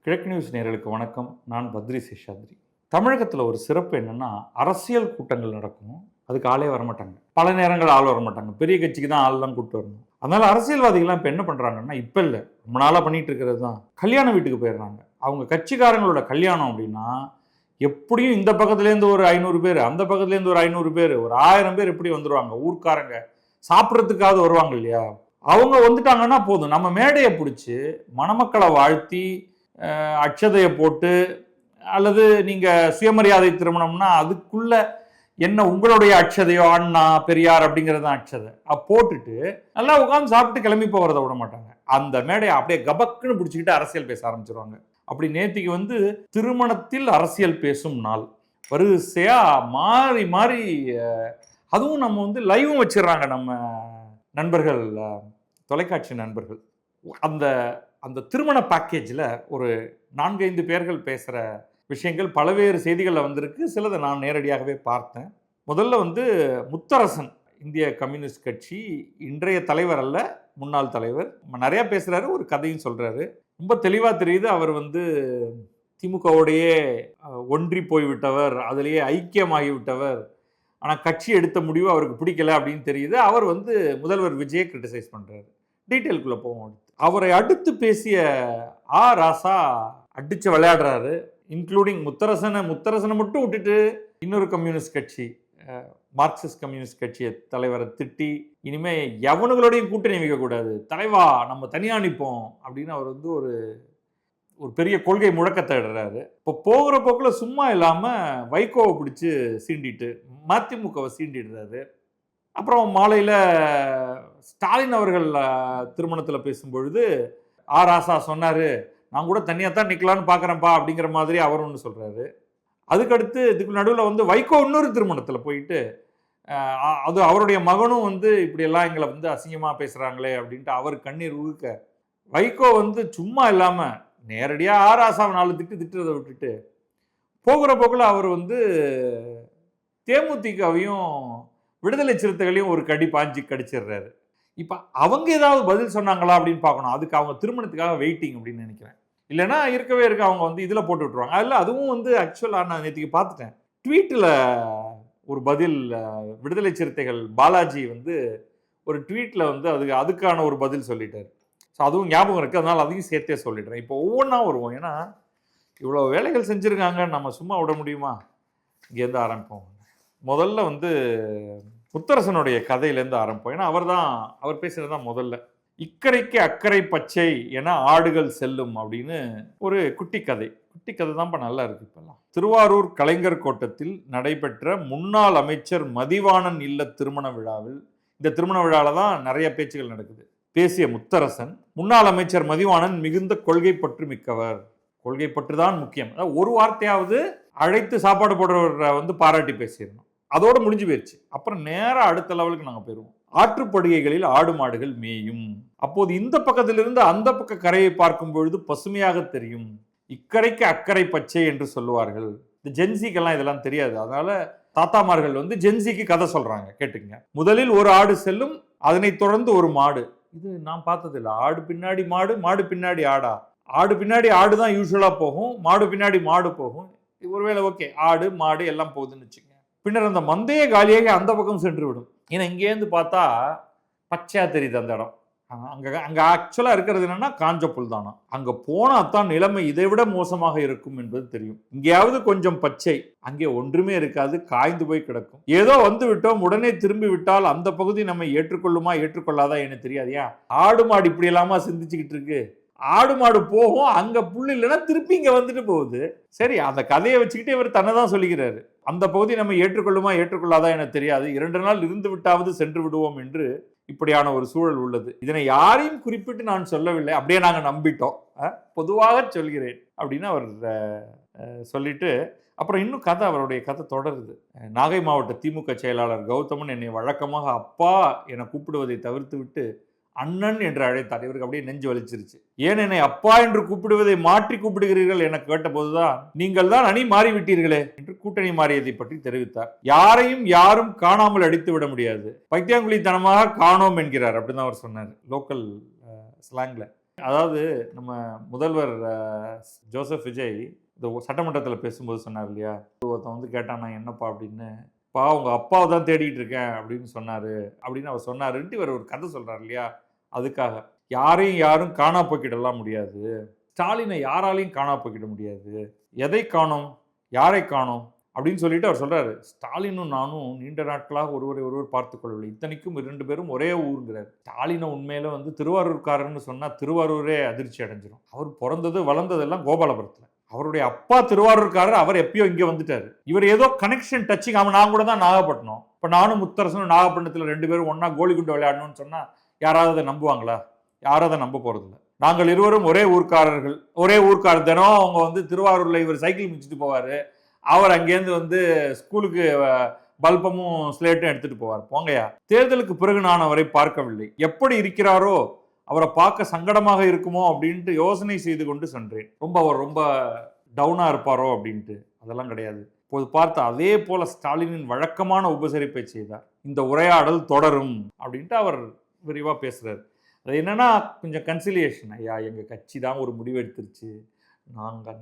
கிழக்கு நியூஸ் நேயர்களுக்கு வணக்கம். நான் பத்ரி சேஷாத்ரி. தமிழகத்தில் ஒரு சிறப்பு என்னன்னா, அரசியல் கூட்டங்கள் நடக்கும். அதுக்கு ஆளே வரமாட்டாங்க. பல நேரங்கள் ஆள் வரமாட்டாங்க. பெரிய கட்சிக்கு தான் ஆள்லாம் கூப்பிட்டு வரணும். அதனால அரசியல்வாதிகள்லாம் இப்போ என்ன பண்ணுறாங்கன்னா, இப்போ இல்லை, ரொம்ப நாளாக பண்ணிட்டு இருக்கிறது தான், கல்யாண வீட்டுக்கு போயிடுறாங்க. அவங்க கட்சிக்காரங்களோட கல்யாணம் அப்படின்னா, எப்படியும் இந்த பக்கத்துலேருந்து ஒரு 500 பேர், அந்த பக்கத்துலேருந்து ஒரு 500 பேர், ஒரு 1000 பேர் எப்படி வந்துடுவாங்க. ஊர்க்காரங்க சாப்பிட்றதுக்காவது வருவாங்க இல்லையா? அவங்க வந்துட்டாங்கன்னா போதும், நம்ம மேடையை பிடிச்சி மணமக்களை வாழ்த்தி அட்சதையை போட்டு, அல்லது நீங்க சுயமரியாதை திருமணம்னா அதுக்குள்ள என்ன உங்களுடைய அட்சதையோ அண்ணா பெரியார் அப்படிங்கிறது அட்சதை போட்டுட்டு நல்லா உட்காந்து சாப்பிட்டு கிளம்பி போகிறத விட மாட்டாங்க. அந்த மேடையை அப்படியே கபக்குன்னு பிடிச்சிக்கிட்டு அரசியல் பேச ஆரம்பிச்சிருவாங்க. அப்படி நேத்திக்கு திருமணத்தில் அரசியல் பேசும் நாள் வரிசையா மாறி மாறி, அதுவும் நம்ம லைவும் வச்சிடறாங்க. நம்ம நண்பர்கள், தொலைக்காட்சி நண்பர்கள், அந்த அந்த திருமண பேக்கேஜில் ஒரு 4-5 பேர்கள் பேசுகிற விஷயங்கள் பல்வேறு செய்திகளில் வந்திருக்கு. சிலதை நான் நேரடியாகவே பார்த்தேன். முதல்ல முத்தரசன், இந்திய கம்யூனிஸ்ட் கட்சி இன்றைய தலைவர் அல்ல, முன்னாள் தலைவர், நிறையா பேசுகிறாரு, ஒரு கதையும் சொல்கிறாரு. ரொம்ப தெளிவாக தெரியுது அவர் திமுகவோடையே ஒன்றி போய்விட்டவர், அதிலேயே ஐக்கியமாகிவிட்டவர். ஆனால் கட்சி எடுத்த முடிவு அவருக்கு பிடிக்கல அப்படின்னு தெரியுது. அவர் முதல்வர் விஜயை கிரிட்டிசைஸ் பண்ணுறாரு. டீட்டெயிலுக்குள்ளே போவோம். அவரை அடுத்து பேசிய ராசா அடிச்சு விளையாடுறாரு. இன்க்ளூடிங் முத்தரசனை மட்டும் விட்டுட்டு இன்னொரு கம்யூனிஸ்ட் கட்சி, மார்க்சிஸ்ட் கம்யூனிஸ்ட் கட்சியை தலைவரை திட்டி, இனிமே எவனுங்களோடையும் கூட்டணி வைக்கக்கூடாது, தலைவா நம்ம தனியாக நிற்போம் அப்படின்னு அவர் ஒரு ஒரு பெரிய கொள்கை முழக்கத்தை இடுறாரு. இப்போ போகிற போக்கில் சும்மா இல்லாமல் வைகோவை பிடிச்சி சீண்டிட்டு மதிமுகவை சீண்டிடுறாரு. அப்புறம் மாலையில் ஸ்டாலின் அவர்கள் திருமணத்தில் பேசும்பொழுது ராசா சொன்னார், நான் கூட தனியாக தான் நிற்கலான்னு பார்க்குறேன்ப்பா அப்படிங்கிற மாதிரி அவர் ஒன்று சொல்கிறாரு. அதுக்கடுத்து இதுக்கு நடுவில் வைகோ இன்னொரு திருமணத்தில் போயிட்டு, அது அவருடைய மகனும் இப்படியெல்லாம் எங்களை அசிங்கமாக பேசுகிறாங்களே அப்படின்ட்டு அவர் கண்ணீர் உழுக்க, வைகோ சும்மா இல்லாமல் நேரடியாக ராசாவை 4 திட்டுறதை விட்டுட்டு போகிற போக்கில் அவர் தேமுதிகவையும் விடுதலை சிறுத்தைகளையும் ஒரு கடி பாஞ்சி கடிச்சிடுறாரு. இப்போ அவங்க ஏதாவது பதில் சொன்னாங்களா அப்படின்னு பார்க்கணும். அதுக்கு அவங்க திருமணத்துக்காக வெயிட்டிங் அப்படின்னு நினைக்கிறேன். இல்லைன்னா இருக்கவே இருக்க அவங்க இதில் போட்டு விட்டுருவாங்க. அதில் அதுவும் ஆக்சுவலாக நான் நேற்றுக்கு பார்த்துட்டேன். ட்வீட்டில் ஒரு பதில், விடுதலை சிறுத்தைகள் பாலாஜி ஒரு ட்வீட்டில் அதுக்கான ஒரு பதில் சொல்லிட்டார். ஸோ அதுவும் ஞாபகம் இருக்குது, அதனால் அதையும் சேர்த்தே சொல்லிடுறேன். இப்போ ஒவ்வொன்றா வருவோம். ஏன்னா இவ்வளோ வேலைகள் செஞ்சுருக்காங்க, நம்ம சும்மா விட முடியுமா? இங்கேருந்து ஆரம்பிப்போம். முதல்ல முத்தரசனுடைய கதையிலேருந்து ஆரம்பிப்போம். ஏன்னா அவர் பேசுகிறது தான் முதல்ல. இக்கரைக்கு அக்கறை பச்சை என ஆடுகள் செல்லும் அப்படின்னு ஒரு குட்டி கதை தான்ப்பா, நல்லா இருக்கு. இப்பெல்லாம் திருவாரூர் கலைஞர் கோட்டத்தில் நடைபெற்ற முன்னாள் அமைச்சர் மதிவாணன் இல்ல திருமண விழாவில், இந்த திருமண விழாவில் தான் நிறைய பேச்சுகள் நடக்குது. பேசிய முத்தரசன், முன்னாள் அமைச்சர் மதிவாணன் மிகுந்த கொள்கை பற்று மிக்கவர், கொள்கை பற்று தான் முக்கியம், ஒரு வார்த்தையாவது அழைத்து சாப்பாடு போடுறவரை பாராட்டி பேசிடணும், அதோடு முடிஞ்சு போயிடுச்சு. அப்புறம் நேராக அடுத்த லெவலுக்கு நாங்கள் போயிடுவோம். ஆற்றுப்படுகைகளில் ஆடு மாடுகள் மேயும், அப்போது இந்த பக்கத்திலிருந்து அந்த பக்க கரையை பார்க்கும் பொழுது பசுமையாக தெரியும், இக்கரைக்கு அக்கறை பச்சை என்று சொல்லுவார்கள். இந்த ஜென்சிக்கெல்லாம் இதெல்லாம் தெரியாது. அதனால தாத்தாமார்கள் ஜென்சிக்கு கதை சொல்றாங்க, கேட்டுக்கங்க. முதலில் ஒரு ஆடு செல்லும், அதனை தொடர்ந்து ஒரு மாடு. இது நான் பார்த்தது இல்லை. ஆடு பின்னாடி மாடு, மாடு பின்னாடி ஆடா? ஆடு பின்னாடி ஆடு தான் யூஸ்வலா போகும், மாடு பின்னாடி மாடு போகும். ஒருவேளை ஓகே, ஆடு மாடு எல்லாம் போகுதுன்னு வச்சுக்கோங்க. பின்னர் அந்த மந்தைய காலியாக அந்த பக்கம் சென்று விடும். ஏன்னா இங்கேருந்து பார்த்தா பச்சையா தெரியுது அந்த இடம். அங்கே ஆக்சுவலாக இருக்கிறது என்னன்னா காஞ்ச புல் தானா. அங்கே போனால் தான் நிலைமை இதை விட மோசமாக இருக்கும் என்பது தெரியும். இங்கேயாவது கொஞ்சம் பச்சை, அங்கே ஒன்றுமே இருக்காது, காய்ந்து போய் கிடக்கும். ஏதோ விட்டோம், உடனே திரும்பி விட்டால் அந்த பகுதி நம்ம ஏற்றுக்கொள்ளுமா ஏற்றுக்கொள்ளாதா எனக்கு தெரியாதியா. ஆடு மாடு இப்படி இல்லாமல் சிந்திச்சுக்கிட்டு இருக்கு. ஆடு மாடு போகும், அங்க புல் இல்லைன்னா திருப்பி இங்க வந்துட்டு போகுது. சரி, அந்த கதையை வச்சுக்கிட்டு இவர் தன்னை தான் சொல்லிக்கிறாரு. அந்த பகுதி நம்ம ஏற்றுக்கொள்ளுமா ஏற்றுக்கொள்ளாதா எனக்கு தெரியாது, 2 நாள் இருந்து விட்டாவது சென்று விடுவோம் என்று இப்படியான ஒரு சூழல் உள்ளது. இதனை யாரையும் குறிப்பிட்டு நான் சொல்லவில்லை, அப்படியே நாங்கள் நம்பிட்டோம், பொதுவாக சொல்கிறேன் அப்படின்னு அவர் சொல்லிட்டு, அப்புறம் இன்னும் அவருடைய கதை தொடருது. நாகை மாவட்ட திமுக செயலாளர் கௌதமன் என்னை வழக்கமாக அப்பா என கூப்பிடுவதை தவிர்த்து விட்டு அண்ணன் என்று அழைத்தார். இவருக்கு அப்படியே நெஞ்சு வலிச்சிருச்சு. ஏன் என்னை அப்பா என்று கூப்பிடுவதை மாற்றி கூப்பிடுகிறீர்கள் என கேட்டபோதுதான், நீங்கள் தான் அணி மாறிவிட்டீர்களே என்று கூட்டணி மாறியதை பற்றி தெரிவித்தார். யாரையும் யாரும் காணாமல் அடித்து விட முடியாது, பைத்தியாங்குழித்தனமாக காணோம் என்கிறார், அப்படிதான் அவர் சொன்னார் லோக்கல் ஸ்லாங்ல. அதாவது நம்ம முதல்வர் ஜோசப் விஜய் இந்த சட்டமன்றத்தில் பேசும்போது சொன்னார் இல்லையா, ஒருத்தன் வந்து கேட்டான் நான் என்னப்பா அப்படின்னு, பா உங்க அப்பாவை தான் தேடிட்டு இருக்கேன் அப்படின்னு சொன்னாரு அப்படின்னு அவர் சொன்னாருன்ட்டு இவர் ஒரு கதை சொல்றாரு இல்லையா. அதுக்காக யாரையும் யாரும் காணா போக்கிடலாம் முடியாது, ஸ்டாலினை யாராலையும் காணா போக்கிட முடியாது, எதை காணோம் யாரை காணோம் அப்படின்னு சொல்லிட்டு அவர் சொல்றாரு. ஸ்டாலினும் நானும் நீண்ட நாட்களாக ஒருவர் பார்த்துக் கொள்ளவில்லை, இத்தனைக்கும் 2 பேரும் ஒரே ஊருங்கிறார். ஸ்டாலினை உண்மையில வந்து திருவாரூர்காரன்னு சொன்னா திருவாரூரே அதிர்ச்சி அடைஞ்சிடும். அவர் பிறந்தது வளர்ந்ததெல்லாம் கோபாலபுரத்துல, அவருடைய அப்பா திருவாரூர்காரர், அவர் எப்பயோ இங்க வந்துட்டாரு. இவர் ஏதோ கனெக்ஷன் டச்சிங், அவன் நான் கூட தான் நாகப்பட்டினம், இப்ப நானும் முத்தரசனும் நாகப்பட்டினத்துல 2 பேரும் ஒன்னா கோலி குண்டு விளையாடணும்னு சொன்னா யாராவது அதை நம்புவாங்களா? யாரும் அதை நம்ப போறது இல்லை. நாங்கள் இருவரும் ஒரே ஊர்க்காரர்கள், ஒரே ஊர்க்காரர். தினம் அவங்க வந்து திருவாரூர்ல இவர் சைக்கிள் மிச்சிட்டு போவாரு, அவர் அங்கேருந்து வந்து ஸ்கூலுக்கு பல்பமும் ஸ்லேட்டும் எடுத்துட்டு போவார். போங்கயா, தேர்தலுக்கு பிறகு நான் அவரை பார்க்கவில்லை, எப்படி இருக்கிறாரோ அவரை பார்க்க சங்கடமாக இருக்குமோ அப்படின்ட்டு யோசனை செய்து கொண்டு சென்றேன். அவர் ரொம்ப டவுனா இருப்பாரோ அப்படின்ட்டு. அதெல்லாம் கிடையாது. இப்போது பார்த்து அதே போல ஸ்டாலினின் வழக்கமான உபசரிப்பை செய்தார். இந்த உரையாடல் தொடரும் அப்படின்ட்டு அவர் விரிவா பேசுறாரு. அது என்னன்னா கொஞ்சம் கன்சிலியேஷன். ஐயா, எங்க கட்சி தான் ஒரு முடிவு எடுத்துருச்சு,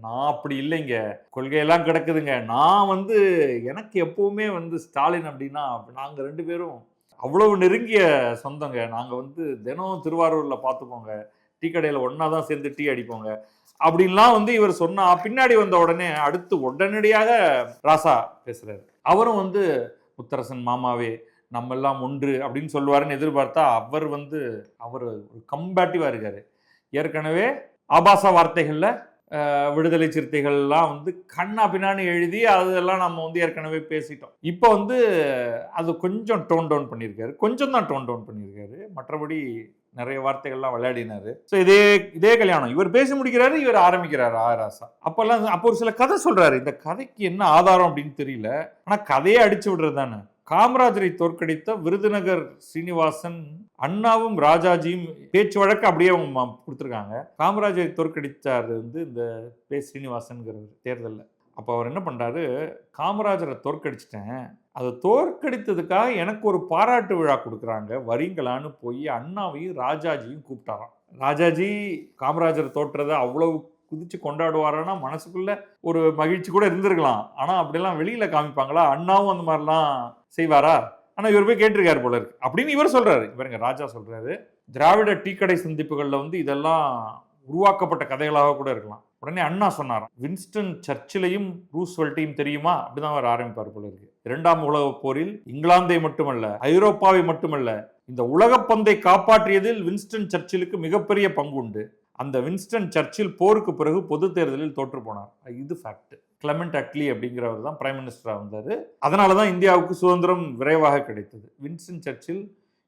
நான் அப்படி இல்லைங்க, கொள்கையெல்லாம் கிடக்குதுங்க, நான் வந்து எனக்கு எப்பவுமே வந்து ஸ்டாலின் அப்படின்னா நாங்க 2 பேரும் அவ்வளவு நெருங்கிய சொந்தங்க, நாங்க வந்து தினம் திருவாரூர்ல பார்த்துப்போங்க, டீ கடையில ஒன்னா தான் சேர்ந்து டீ அடிப்போங்க அப்படின்லாம் வந்து இவர் சொன்னா, பின்னாடி வந்த உடனே அடுத்து உடனடியாக ராசா பேசுறாரு. அவரும் வந்து முத்தரசன் மாமாவே நம்ம எல்லாம் ஒன்று அப்படின்னு சொல்லுவாருன்னு எதிர்பார்த்தா அவர் வந்து ஒரு கம்பேட்டிவா இருக்காரு. ஏற்கனவே ஆபாச வார்த்தைகள்ல விடுதலை சிறுத்தைகள்லாம் வந்து கண்ணா பின்னான்னு எழுதி அதெல்லாம் நம்ம வந்து ஏற்கனவே பேசிட்டோம். இப்போ வந்து அது கொஞ்சம் டோன் டவுன் பண்ணியிருக்காரு, கொஞ்சம் தான் டோன் டவுன் பண்ணியிருக்காரு, மற்றபடி நிறைய வார்த்தைகள்லாம் விளையாடினாரு. ஸோ இதே கல்யாணம் இவர் பேசி முடிக்கிறாரு, இவர் ஆரம்பிக்கிறாரு ஆராசா. அப்போ ஒரு சில கதை சொல்றாரு. இந்த கதைக்கு என்ன ஆதாரம் அப்படின்னு தெரியல, ஆனா கதையே அடிச்சு விடுறது தானே. காமராஜரை தோற்கடித்த விருதுநகர் சீனிவாசன் அண்ணாவும் ராஜாஜியும் பேச்சு வழக்கு அப்படியே அவங்க கொடுத்துருக்காங்க. காமராஜரை தோற்கடித்தார் வந்து இந்த சீனிவாசன்கிறவர் தேர்தலில். அப்போ அவர் என்ன பண்ணுறாரு, காமராஜரை தோற்கடிச்சிட்டேன், அதை தோற்கடித்ததுக்காக எனக்கு ஒரு பாராட்டு விழா கொடுக்குறாங்க, வரீங்களான்னு போய் அண்ணாவையும் ராஜாஜியும் கூப்பிட்டாராம். ராஜாஜி காமராஜரை தோற்றதை அவ்வளவு குதிச்சு கொண்டாடுவாரானா மனசுக்குள்ள ஒரு மகிழ்ச்சி கூட இருந்திருக்கலாம், ஆனா அப்படிலாம் வெளியில காமிப்பாங்களா? அண்ணாவும் அந்த மாதிரிலாம் செய்வாரா? ஆனா இவர் போய் கேட்டிருக்காரு போல இருக்கு அப்படின்னு இவர் சொல்றாரு. இவருங்க ராஜா சொல்றாரு, திராவிட டீக்கடை சந்திப்புகள்ல வந்து இதெல்லாம் உருவாக்கப்பட்ட கதைகளாக கூட இருக்கலாம். உடனே அண்ணா சொன்னாராம், வின்ஸ்டன் சர்ச்சிலையும் ரூஸ்வெல்ட்டையும் தெரியுமா அப்படிதான் அவர் ஆரம்பிப்பார் போல இருக்கு. 2ஆம் உலகப் போரில் இங்கிலாந்தை மட்டுமல்ல, ஐரோப்பாவை மட்டுமல்ல, இந்த உலகப்பந்தை காப்பாற்றியதில் வின்ஸ்டன் சர்ச்சிலுக்கு மிகப்பெரிய பங்கு உண்டு. அந்த வின்ஸ்டன் சர்ச்சில் போருக்கு பிறகு பொது தேர்தலில் தோற்று போனார். இது ஃபேக்ட். கிளமெண்ட் அட்லி அப்படிங்கிறவர் தான் பிரைம் மினிஸ்டராக வந்தார். அதனால தான் இந்தியாவுக்கு சுதந்திரம் விரைவாக கிடைத்தது. வின்ஸ்டன் சர்ச்சில்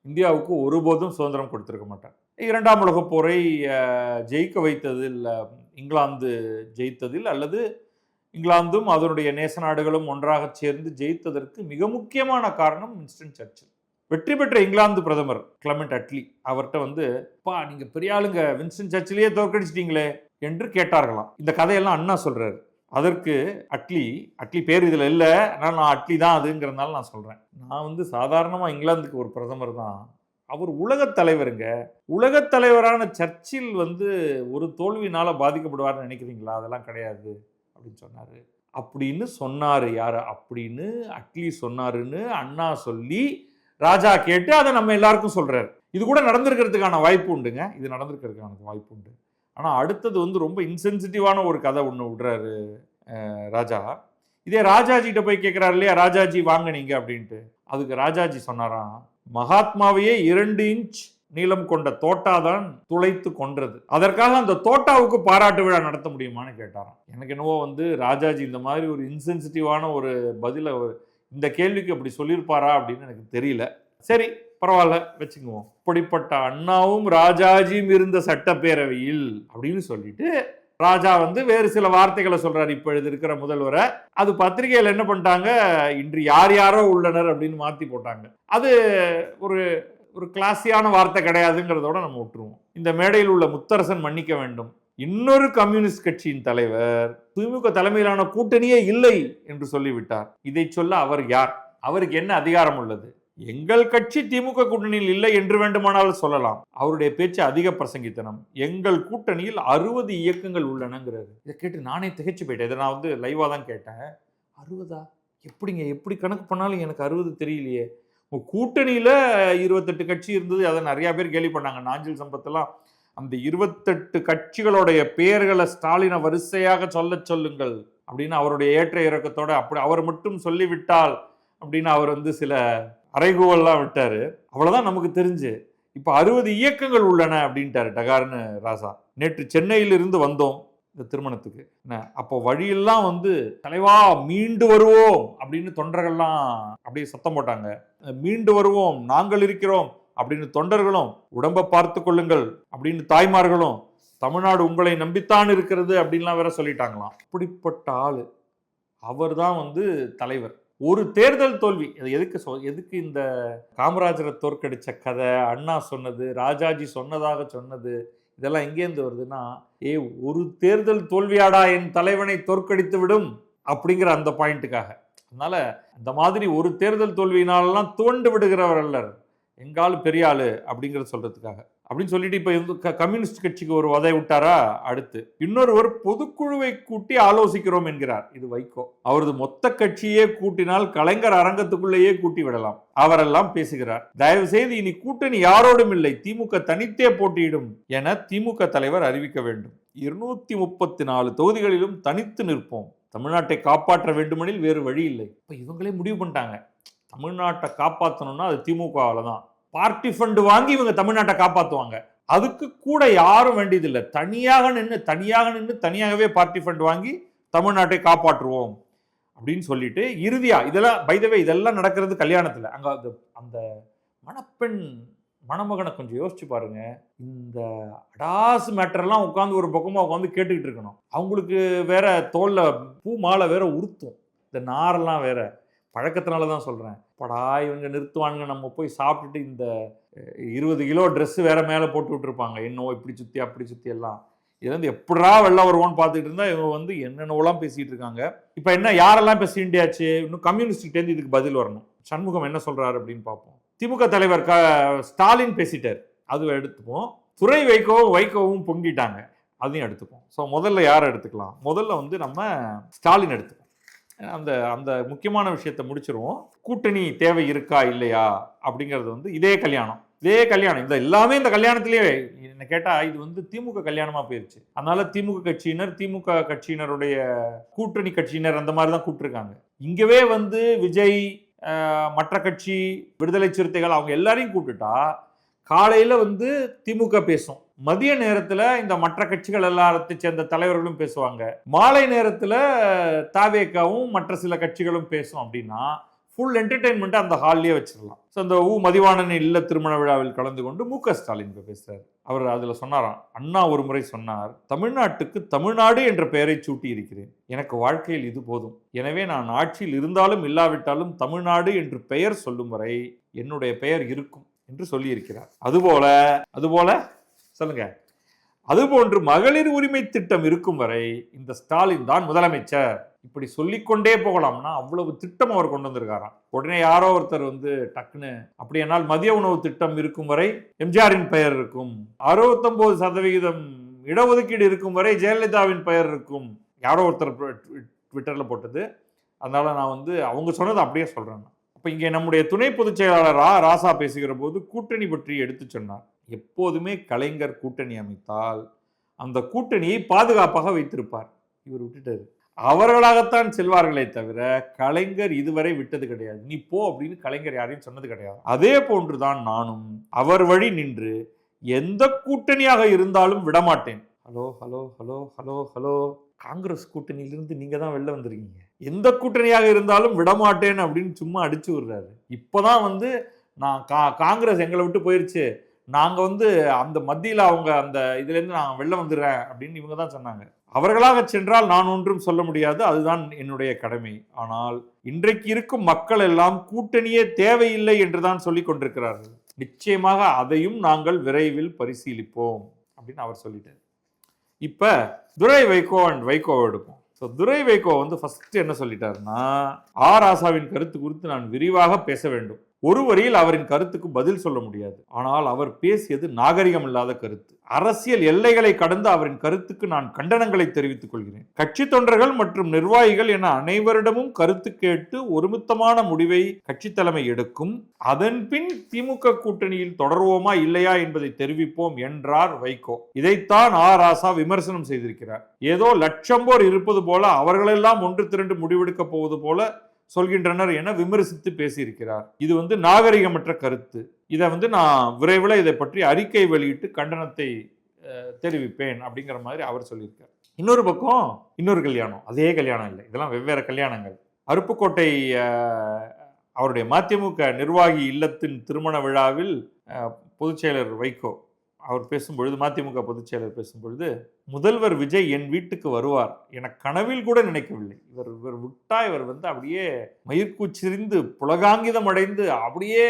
இந்தியாவுக்கு ஒருபோதும் சுதந்திரம் கொடுத்திருக்க மாட்டார். 2ஆம் உலகப் போரை ஜெயிக்க வைத்ததில், இங்கிலாந்து ஜெயித்ததில் அல்லது இங்கிலாந்தும் அதனுடைய நேச நாடுகளும் ஒன்றாக சேர்ந்து ஜெயித்ததற்கு மிக முக்கியமான காரணம் வின்ஸ்டன் சர்ச்சில். வெற்றி பெற்ற இங்கிலாந்து பிரதமர் கிளமெண்ட் அட்லி அவர்கிட்ட வந்து, பா நீங்க பெரிய ஆளுங்க, வின்ஸ்டன் சர்ச்சிலேயே தோற்கடிச்சிட்டீங்களே என்று கேட்டார்களாம். இந்த கதையெல்லாம் அண்ணா சொல்றாரு. அதற்கு அட்லி பேர் இதுல இல்லை, ஆனால் நான் அட்லி தான் அதுங்கிறதுனால நான் சொல்றேன். நான் வந்து சாதாரணமா இங்கிலாந்துக்கு ஒரு பிரதமர் தான், அவர் உலகத் தலைவருங்க. உலகத் தலைவரான சர்ச்சில் வந்து ஒரு தோல்வினால பாதிக்கப்படுவார்னு நினைக்கிறீங்களா? அதெல்லாம் கிடையாது அப்படின்னு சொன்னாரு. அப்படின்னு சொன்னாரு யாரு? அப்படின்னு அட்லி சொன்னாருன்னு அண்ணா சொல்லி ராஜா கேட்டு அதை நம்ம எல்லாருக்கும் சொல்றாரு. இது கூட நடந்திருக்கிறதுக்கான வாய்ப்பு உண்டுங்க, இது நடந்திருக்கிறதுக்கான வாய்ப்பு உண்டு. ஆனா அடுத்தது வந்து ரொம்ப இன்சென்சிட்டிவான ஒரு கதை ஒன்று விடுறாரு ராஜா. இதே ராஜாஜிகிட்ட போய் கேட்கிறாரு இல்லையா, ராஜாஜி வாங்க நீங்க அப்படின்ட்டு. அதுக்கு ராஜாஜி சொன்னாராம், மகாத்மாவையே 2 இன்ச் நீளம் கொண்ட தோட்டா தான் துளைத்து கொன்றது, அதற்காக அந்த தோட்டாவுக்கு பாராட்டு விழா நடத்த முடியுமான்னு கேட்டாராம். எனக்கு என்னவோ வந்து ராஜாஜி இந்த மாதிரி ஒரு இன்சென்சிட்டிவான ஒரு பதில இந்த கேள்விக்கு அப்படி சொல்லியிருப்பாரா அப்படின்னு எனக்கு தெரியல. சரி பரவாயில்ல வச்சுக்குவோம். இப்படிப்பட்ட அண்ணாவும் ராஜாஜியும் இருந்த சட்டப்பேரவையில் அப்படின்னு சொல்லிட்டு ராஜா வந்து வேறு சில வார்த்தைகளை சொல்றாரு. இப்பொழுது இருக்கிற முதல்வரை அது பத்திரிகையில் என்ன பண்ணிட்டாங்க, இன்று யார் யாரோ உள்ளனர் அப்படின்னு மாத்தி போட்டாங்க. அது ஒரு ஒரு கிளாஸியான வார்த்தை கிடையாதுங்கிறதோட நம்ம விட்டுருவோம். இந்த மேடையில் உள்ள முத்தரசன் மன்னிக்க வேண்டும், இன்னொரு கம்யூனிஸ்ட் கட்சியின் தலைவர் திமுக தலைமையிலான கூட்டணியே இல்லை என்று சொல்லிவிட்டார். இதை சொல்ல அவர் யார்? அவருக்கு என்ன அதிகாரம் உள்ளது? எங்கள் கட்சி திமுக கூட்டணியில் இல்லை என்று வேண்டுமானால் சொல்லலாம். அவருடைய பேச்சு அதிக பிரசங்கித்தனம். எங்கள் கூட்டணியில் 60 இயக்கங்கள் உள்ளனங்கிறாரு. இதை கேட்டு நானே திகைச்சு போயிட்டேன். இதை நான் வந்து லைவா தான் கேட்டேன். 60 எப்படிங்க, எப்படி கணக்கு பண்ணாலும் எனக்கு 60 தெரியலையே. கூட்டணியில 28 கட்சி இருந்தது. அதை நிறைய பேர் கேள்வி பண்ணாங்க. நாஞ்சில் சம்பத்தெல்லாம் அந்த 28 கட்சிகளுடைய பெயர்களை ஸ்டாலினை வரிசையாக சொல்லுங்கள் அப்படின்னு அவருடைய ஏற்ற இறக்கத்தோட அப்படி அவர் மட்டும் சொல்லிவிட்டால் அப்படின்னு அவர் வந்து சில அறைகூவல்லாம் விட்டாரு. அவ்வளவுதான் நமக்கு தெரிஞ்சு. இப்ப 60 இயக்கங்கள் உள்ளன அப்படின்ட்டாரு டகார்னு ராசா. நேற்று சென்னையிலிருந்து வந்தோம் இந்த திருமணத்துக்கு. அப்போ வழியெல்லாம் வந்து தலைவா மீண்டு வருவோம் அப்படின்னு தொண்டர்கள்லாம் அப்படியே சத்தம் போட்டாங்க. மீண்டு வருவோம், நாங்கள் இருக்கிறோம் அப்படின்னு தொண்டர்களும், உடம்பை பார்த்து கொள்ளுங்கள் அப்படின்னு தாய்மார்களும், தமிழ்நாடு உங்களை நம்பித்தான் இருக்கிறது அப்படின்லாம் வேற சொல்லிட்டாங்களாம். அப்படிப்பட்ட ஆளு அவர் தான் வந்து தலைவர். ஒரு தேர்தல் தோல்வி, எதுக்கு இந்த காமராஜரை தோற்கடிச்ச கதை, அண்ணா சொன்னது, ராஜாஜி சொன்னதாக சொன்னது, இதெல்லாம் எங்கேருந்து வருதுன்னா, ஒரு தேர்தல் தோல்வியாடா என் தலைவனை தோற்கடித்து விடும் அப்படிங்கிற அந்த பாயிண்ட்டுக்காக. அதனால அந்த மாதிரி ஒரு தேர்தல் தோல்வியினாலெல்லாம் துவண்டு விடுகிறவர் அல்லர், எங்காலும் பெரிய ஆளு அப்படிங்கிறத சொல்றதுக்காக அப்படின்னு சொல்லிட்டு இப்ப கம்யூனிஸ்ட் கட்சிக்கு ஒரு வதை விட்டாரா. அடுத்து இன்னொருவர் பொதுக்குழுவை கூட்டி ஆலோசிக்கிறோம் என்கிறார். இது வைகோ. அவரது மொத்த கட்சியே கூட்டினால் கலைஞர் அரங்கத்துக்குள்ளேயே கூட்டி விடலாம். அவரெல்லாம் பேசுகிறார். தயவு செய்து இனி கூட்டணி யாரோடும் இல்லை, திமுக தனித்தே போட்டியிடும் என திமுக தலைவர் அறிவிக்க வேண்டும். 234 தொகுதிகளிலும் தனித்து நிற்போம். தமிழ்நாட்டை காப்பாற்ற வேண்டுமெனில் வேறு வழி இல்லை. இப்ப இவங்களே முடிவு பண்ணிட்டாங்க, தமிழ்நாட்டை காப்பாற்றணும்னா அது திமுகவால தான். பார்ட்டி ஃபண்ட் வாங்கி இவங்க தமிழ்நாட்டை காப்பாற்றுவாங்க. அதுக்கு கூட யாரும் வேண்டியதில்லை. தனியாக நின்று தனியாகவே பார்ட்டி ஃபண்ட் வாங்கி தமிழ்நாட்டை காப்பாற்றுவோம் அப்படின்னு சொல்லிட்டு இறுதியா இதெல்லாம் பைதவே இதெல்லாம் நடக்கிறது கல்யாணத்தில். அங்கே அந்த மணப்பெண் மணமகனை கொஞ்சம் யோசிச்சு பாருங்க. இந்த அடாசு மேட்டர்லாம் உட்காந்து ஒரு பக்கமாக உட்காந்து கேட்டுக்கிட்டு இருக்கணும். அவங்களுக்கு வேற தோல்ல பூ மாலை வேற உறுத்தும், இந்த நாரெல்லாம் வேற. பழக்கத்தினால தான் சொல்கிறேன். படா இவங்க நிறுத்துவானுங்க, நம்ம போய் சாப்பிட்டுட்டு இந்த 20 கிலோ ட்ரெஸ்ஸு வேற மேலே போட்டு விட்டுருப்பாங்க, என்னவோ இப்படி சுற்றி அப்படி சுற்றி எல்லாம். இது வந்து எப்படா வெளில வருவோன்னு பார்த்துட்டு இருந்தால் இவங்க வந்து என்னென்னவெல்லாம் பேசிகிட்டு இருக்காங்க. இப்போ என்ன யாரெல்லாம் இப்போ சீண்டியாச்சு, இன்னும் கம்யூனிஸ்ட்கிட்டேருந்து இதுக்கு பதில் வரணும். சண்முகம் என்ன சொல்கிறாரு அப்படின்னு பார்ப்போம். திமுக தலைவர் ஸ்டாலின் பேசிட்டார், அது எடுத்துப்போம். துரை வைகோவும் பொங்கிட்டாங்க, அதையும் எடுத்துப்போம். ஸோ முதல்ல யாரை எடுத்துக்கலாம்? முதல்ல வந்து நம்ம ஸ்டாலின் எடுத்துப்போம். அந்த அந்த முக்கியமான விஷயத்தை முடிச்சிருவோம். கூட்டணி தேவை இருக்கா இல்லையா அப்படிங்கிறது வந்து இதே கல்யாணம் இந்த எல்லாமே இந்த கல்யாணத்திலேயே என்ன கேட்டால் இது வந்து திமுக கல்யாணமாக போயிடுச்சு. அதனால திமுக கட்சியினருடைய கூட்டணி கட்சியினர் அந்த மாதிரி தான் கூப்பிட்டுருக்காங்க. இங்கவே வந்து விஜய், மற்ற கட்சி, விடுதலை சிறுத்தைகள் அவங்க எல்லாரையும் கூப்பிட்டுட்டா காலையில் வந்து திமுக பேசும், மதிய நேரத்தில் இந்த மற்ற கட்சிகள் எல்லாத்தை சேர்ந்த தலைவர்களும் பேசுவாங்க, மாலை நேரத்தில் தாவேக்காவும் மற்ற சில கட்சிகளும் பேசும். அப்படின்னா ஃபுல் என்டர்டெயின்மெண்ட்டை அந்த ஹால்லேயே வச்சிடலாம். ஸோ அந்த மதிவாணன் இல்ல திருமண விழாவில் கலந்து கொண்டு மு.க. ஸ்டாலின் பேசுகிறார். அவர் அதில் சொன்னாராம், அண்ணா ஒரு முறை சொன்னார், தமிழ்நாட்டுக்கு தமிழ்நாடு என்ற பெயரை சூட்டி இருக்கிறேன், எனக்கு வாழ்க்கையில் இது போதும், எனவே நான் ஆட்சியில் இருந்தாலும் இல்லாவிட்டாலும் தமிழ்நாடு என்று பெயர் சொல்லும் வரை என்னுடைய பெயர் இருக்கும் என்று சொல்லியிருக்கிறார். அதுபோல சொல்லுங்க, அதுபோன்று மகளிர் உரிமை திட்டம் இருக்கும் வரை இந்த ஸ்டாலின் தான் முதலமைச்சர். இப்படி சொல்லிக்கொண்டே போகலாம்னா அவ்வளவு திட்டம் அவர் கொண்டு வந்திருக்காராம். உடனே யாரோ ஒருத்தர் வந்து டக்குன்னு அப்படி என்னால் மதிய உணவு திட்டம் இருக்கும் வரை எம்ஜிஆரின் பெயர் இருக்கும், 69% இடஒதுக்கீடு இருக்கும் வரை ஜெயலலிதாவின் பெயர் இருக்கும், யாரோ ஒருத்தர் ட்விட்டர்ல போட்டது. அதனால நான் வந்து அவங்க சொன்னதை அப்படியே சொல்றேன். அப்ப இங்கே நம்முடைய துணை பொதுச் செயலாளர் ராசா பேசுகிற போது கூட்டணி பற்றி எடுத்து சொன்னார். எப்போதுமே கலைஞர் கூட்டணி அமைத்தால் அந்த கூட்டணியை பாதுகாப்பாக வைத்திருப்பார். இவர் விட்டுட்டாரு. அவர்களாகத்தான் செல்வார்களே தவிர கலைஞர் இதுவரை விட்டது கிடையாது. நீ போ அப்படின்னு கலைஞர் யாரையும் சொன்னது கிடையாது. அதே போன்றுதான் நானும் அவர் வழி நின்று எந்த கூட்டணியாக இருந்தாலும் விடமாட்டேன். ஹலோ காங்கிரஸ் கூட்டணியிலிருந்து நீங்க தான் வெளில வந்திருக்கீங்க, எந்த கூட்டணியாக இருந்தாலும் விடமாட்டேன் அப்படின்னு சும்மா அடிச்சு விடுறாரு. இப்போதான் வந்து நான் காங்கிரஸ் எங்களை விட்டு போயிருச்சு, நாங்க வந்து அந்த மத்தியில் அவங்க அந்த இதுல இருந்து நான் வெளில வந்துடுறேன் அப்படின்னு இவங்க தான் சொன்னாங்க. அவர்களாக சென்றால் நான் ஒன்றும் சொல்ல முடியாது, அதுதான் என்னுடைய கடமை. ஆனால் இன்றைக்கு இருக்கும் மக்கள் எல்லாம் கூட்டணியே தேவையில்லை என்றுதான் சொல்லிக் கொண்டிருக்கிறார்கள். நிச்சயமாக அதையும் நாங்கள் விரைவில் பரிசீலிப்போம் அப்படின்னு அவர் சொல்லிட்டார். இப்ப துரை வைகோ எடுப்போம். ஸோ துரை வைகோ வந்து ஃபர்ஸ்ட் என்ன சொல்லிட்டாருன்னா, ராசாவின் கருத்து குறித்து நான் விரிவாக பேச வேண்டும். ஒரு வரியில் அவரின் கருத்துக்கு பதில் சொல்ல முடியாது. ஆனால் அவர் பேசியது நாகரிகம் இல்லாத கருத்து. அரசியல் எல்லைகளை கடந்து அவரின் கருத்துக்கு நான் கண்டனங்களை தெரிவித்துக் கொள்கிறேன். கட்சி தொண்டர்கள் மற்றும் நிர்வாகிகள் என அனைவரிடமும் கருத்து கேட்டு ஒருமித்தமான முடிவை கட்சி தலைமை எடுக்கும். அதன் பின் திமுக கூட்டணியில் தொடர்வோமா இல்லையா என்பதை தெரிவிப்போம் என்றார் வைகோ. இதைத்தான் ராசா விமர்சனம் செய்திருக்கிறார். ஏதோ லட்சம் பேர் இருப்பது போல அவர்களெல்லாம் ஒன்று திரண்டு முடிவெடுக்க போவது போல சொல்கின்றனர் என விமர்சித்து பேசியிருக்கிறார். இது நாகரிகமற்ற கருத்து. இதை நான் விரைவில் இதை பற்றி அறிக்கை வெளியிட்டு கண்டனத்தை தெரிவிப்பேன் அப்படிங்கிற மாதிரி அவர் சொல்லியிருக்கார். இன்னொரு பக்கம் இன்னொரு கல்யாணம், அதே கல்யாணம் இல்லை, இதெல்லாம் வெவ்வேறு கல்யாணங்கள். அருப்புக்கோட்டை அவருடைய மதிமுக நிர்வாகி இல்லத்தின் திருமண விழாவில் பொதுச் செயலர் வைகோ அவர் பேசும்பொழுது, மதிமுக பொதுச் செயலர் பேசும்பொழுது, முதல்வர் விஜய் என் வீட்டுக்கு வருவார் என கனவில் கூட நினைக்கவில்லை. இவர் விட்டா இவர் அப்படியே மயிர்கூச்சிரிந்து புலகாங்கிதம் அடைந்து அப்படியே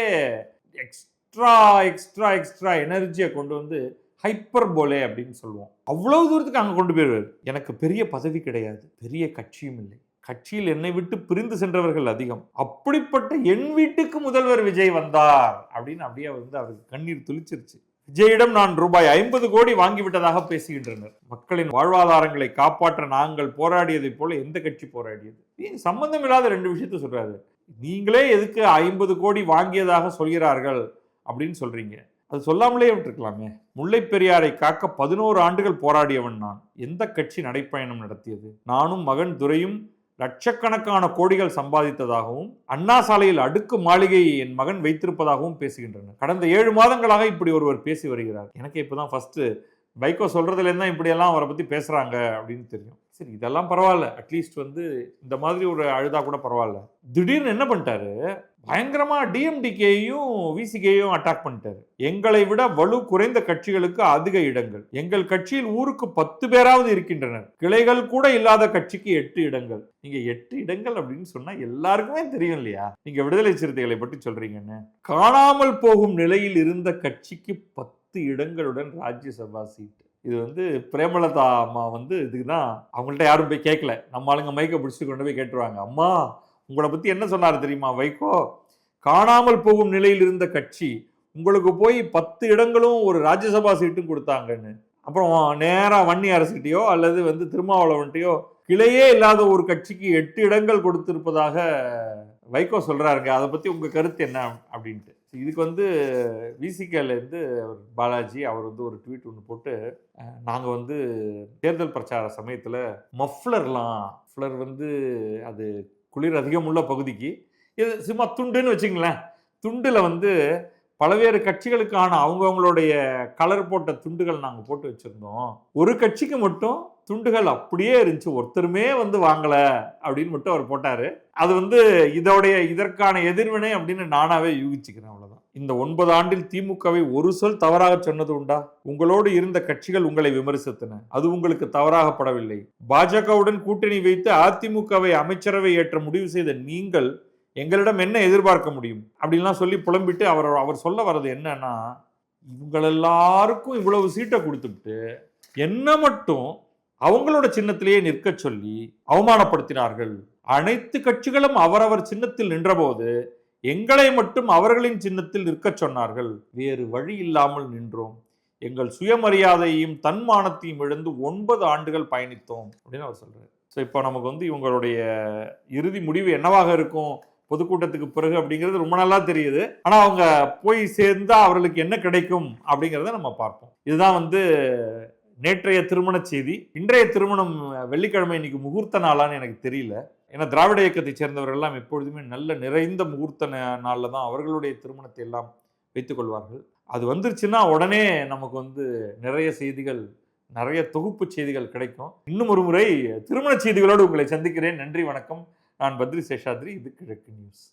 எக்ஸ்ட்ரா எக்ஸ்ட்ரா எக்ஸ்ட்ரா எனர்ஜியை கொண்டு ஹைப்பர் போலே அப்படின்னு சொல்லுவோம். அவ்வளவு தூரத்துக்கு அங்கே கொண்டு போயிடுவார். எனக்கு பெரிய பதவி கிடையாது, பெரிய கட்சியும் இல்லை, கட்சியில் என்னை விட்டு பிரிந்து சென்றவர்கள் அதிகம், அப்படிப்பட்ட என் வீட்டுக்கு முதல்வர் விஜய் வந்தார் அப்படின்னு அப்படியே அவருக்கு கண்ணீர் துளிச்சிருச்சு. விஜயிடம் நான் ரூபாய் 50 கோடி வாங்கிவிட்டதாக பேசுகின்றனர். மக்களின் வாழ்வாதாரங்களை காப்பாற்ற நாங்கள் போராடியதை போல எந்த கட்சி போராடியது? சம்பந்தம் இல்லாத 2 விஷயத்த சொல்றாரு. நீங்களே எதுக்கு 50 கோடி வாங்கியதாக சொல்கிறார்கள் அப்படின்னு சொல்றீங்க? அது சொல்லாமலே விட்டுருக்கலாமே. முல்லை பெரியாரை காக்க 11 ஆண்டுகள் போராடியவன் நான். எந்த கட்சி நடைப்பயணம் நடத்தியது? நானும் மகன் துரையும் லட்சக்கணக்கான கோடிகள் சம்பாதித்ததாகவும் அண்ணா சாலையில் அடுக்கு மாளிகையை என் மகன் வைத்திருப்பதாகவும் பேசுகின்றனர். கடந்த 7 மாதங்களாக இப்படி ஒருவர் பேசி வருகிறார். எனக்கு இப்போதான் ஃபர்ஸ்ட் வைகோ சொல்றதுலேருந்து தான் இப்படியெல்லாம் அவரை பற்றி பேசுகிறாங்க அப்படின்னு தெரியும். சரி, இதெல்லாம் பரவாயில்ல, அட்லீஸ்ட் இந்த மாதிரி ஒரு அழுதா கூட பரவாயில்ல. திடீர்னு என்ன பண்ணிட்டாரு, பயங்கரமா டிஎம்டிகேயும் விசிகேயும் அட்டாக் பண்ணிட்டாரு. எங்களை விட வலு குறைந்த கட்சிகளுக்கு அதிக இடங்கள், எங்கள் கட்சியில் ஊருக்கு 10 பேராவது இருக்கின்றனர், கிளைகள் கூட இல்லாத கட்சிக்கு 8 இடங்கள். நீங்க 8 இடங்கள் அப்படின்னு சொன்னா எல்லாருக்குமே தெரியும் இல்லையா நீங்க விடுதலை சிறுத்தைகளை பற்றி சொல்றீங்கன்னு. காணாமல் போகும் நிலையில் இருந்த கட்சிக்கு 10 இடங்களுடன் ராஜ்யசபா சீட். இது பிரேமலதா அம்மா இதுக்கு தான் அவங்கள்ட்ட யாரும் போய் கேட்கல. நம்ம ஆளுங்க மைக்கை பிடிச்சிட்டு கொண்டு போய் கேட்டுருவாங்க. அம்மா, உங்களை பற்றி என்ன சொன்னார் தெரியுமா வைகோ? காணாமல் போகும் நிலையில் இருந்த கட்சி, உங்களுக்கு போய் 10 இடங்களும் ஒரு ராஜ்யசபா சீட்டும் கொடுத்தாங்கன்னு. அப்புறம் நேராக வன்னி அரசுகிட்டையோ அல்லது திருமாவளவன்ட்டையோ கிளையே இல்லாத ஒரு கட்சிக்கு 8 இடங்கள் கொடுத்திருப்பதாக வைகோ சொல்றாருங்க. அதை பற்றி உங்கள் கருத்து என்ன அப்படின்ட்டு. இதுக்கு விசிகேலேருந்து பாலாஜி அவர் ஒரு ட்வீட் ஒன்று போட்டு, நாங்கள் தேர்தல் பிரச்சார சமயத்தில் மஃப்ளர் அது குளிர் அதிகமுள்ள பகுதிக்கு இது சும்மா துண்டுன்னு வச்சுங்களேன், துண்டில் பல்வேறு கட்சிகளுக்கான அவங்களுடைய கலர் போட்ட துண்டுகள் நாங்கள் போட்டு வச்சுருந்தோம். ஒரு கட்சிக்கு மட்டும் துண்டுகள் அப்படியே இருந்துச்சு, ஒருத்தருமே வாங்கலை அப்படின்னு மட்டும் அவர் போட்டார். அது இதற்கான எதிர்வினை அப்படின்னு நானாவே யூகிச்சுக்கிறேன். அவ்வளோதான். இந்த 9 ஆண்டில் திமுகவை ஒரு சொல் தவறாக சொன்னது உண்டா? உங்களோடு இருந்த கட்சிகள் உங்களை விமர்சித்தன, அது உங்களுக்கு தவறாகப்படவில்லை. பாஜகவுடன் கூட்டணி வைத்து அதிமுகவை அமைச்சரவை ஏற்ற முடிவு செய்த நீங்கள் எங்களிடம் என்ன எதிர்பார்க்க முடியும் அப்படின்லாம் சொல்லி புலம்பிட்டு அவர் சொல்ல வர்றது என்னன்னா, இவங்களெல்லாருக்கும் இவ்வளவு சீட்டை கொடுத்துட்டு என்ன மட்டும் அவங்களோட சின்னத்திலேயே நிற்க சொல்லி அவமானப்படுத்தினார்கள். அனைத்து கட்சிகளும் அவரவர் சின்னத்தில் நின்றபோது எங்களை மட்டும் அவர்களின் சின்னத்தில் நிற்க சொன்னார்கள். வேறு வழி இல்லாமல் நின்றோம். எங்கள் சுயமரியாதையும் தன்மானத்தையும் இழந்து 9 ஆண்டுகள் பயணித்தோம் அப்படின்னு அவர் சொல்றாரு. ஸோ இப்போ நமக்கு இவங்களுடைய இறுதி முடிவு என்னவாக இருக்கும் பொதுக்கூட்டத்துக்கு பிறகு அப்படிங்கிறது ரொம்ப நல்லா தெரியுது. ஆனால் அவங்க போய் சேர்ந்தா அவர்களுக்கு என்ன கிடைக்கும் அப்படிங்கிறத நம்ம பார்ப்போம். இதுதான் நேற்றைய திருமண செய்தி. இன்றைய திருமணம் வெள்ளிக்கிழமை, இன்னைக்கு முகூர்த்த நாளான்னு எனக்கு தெரியல. ஏன்னா திராவிட இயக்கத்தை சேர்ந்தவர்கள் எல்லாம் எப்பொழுதுமே நல்ல நிறைந்த முகூர்த்த நாளில் தான் அவர்களுடைய திருமணத்தை எல்லாம் வைத்துக் கொள்வார்கள். அது வந்துருச்சுன்னா உடனே நமக்கு நிறைய செய்திகள், நிறைய தொகுப்பு செய்திகள் கிடைக்கும். இன்னும் ஒரு முறை திருமண செய்திகளோடு உங்களை சந்திக்கிறேன். நன்றி, வணக்கம். நான் பத்ரி சேஷாத்ரி. இது கிழக்கு நியூஸ்.